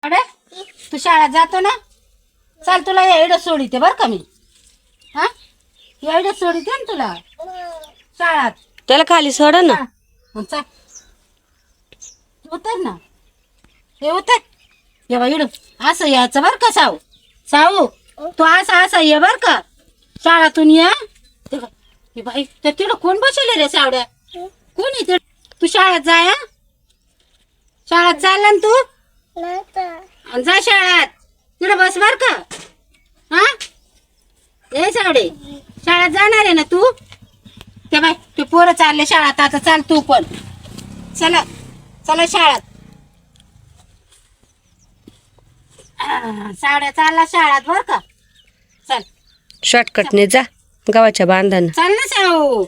अरे तू शाळेत जातो ना, चाल तुला एवढं सोडिते बर का मी. हा एवढं सोडिते ना तुला शाळात. त्याला खाली सोडा ना. मग चाल उतर ना, हे उतर. ये बा इडू असं यायचं बर का साऊ. साऊ तू असं ये बर का शाळातून या. हे बाई तर तिकडं कोण बसले रे सावड्या, कोण इथे. तू शाळेत जा. शाळेत चालला ना तू, जा शाळेत. तिकडे बस बर का. हा ए सावडे शाळेत जाणार आहे ना तू. ते बाई ते पोरं चालले शाळेत, आता चाल तू पण. चला चला शाळेत. सावड्या चालला शाळेत बर का. चल शॉर्टकटने जा गावाच्या बांधानं. चाल ना साऊ.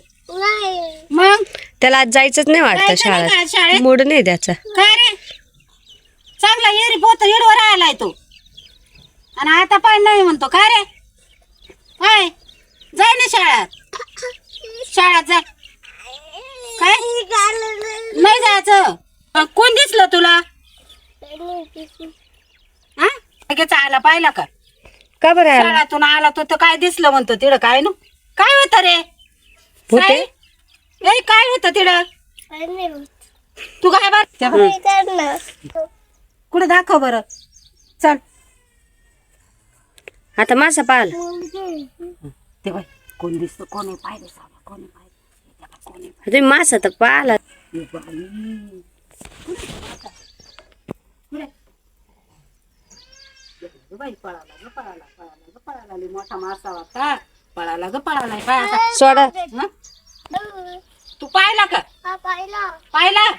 मग त्याला आज जायचंच नाही वाटतं जायचं नाही का शाळेत. शाळेत? मूड नाही द्याचा. काय रे चांगला येरी पोत इडवर राहिलाय तो, आणि आता पण नाही म्हणतो. काय रे काय जाय ना शाळेत. शाळेत जाय. काय नाही जायचं. कोण दिसलं तुला. हा लगेच आला पाहिला का. का बरं आला? शाळेतून आला तो तर काय दिसलं म्हणतो तिकडं. काय नु काय होतं रे होते? ए काय होतं तिकडं. तू काय बर कुठे दाखव बरं. चल आता मासा पाल. ते बाई कोण दिसत. कोणी पाहिजे सावड्या, कोणी पाहिजे, कोणी तुम्ही मासा तर पाला. पळाला मोठा मासा होता. पळाला ग पळालाय. सोडा. तू पाहिला का. पाहिला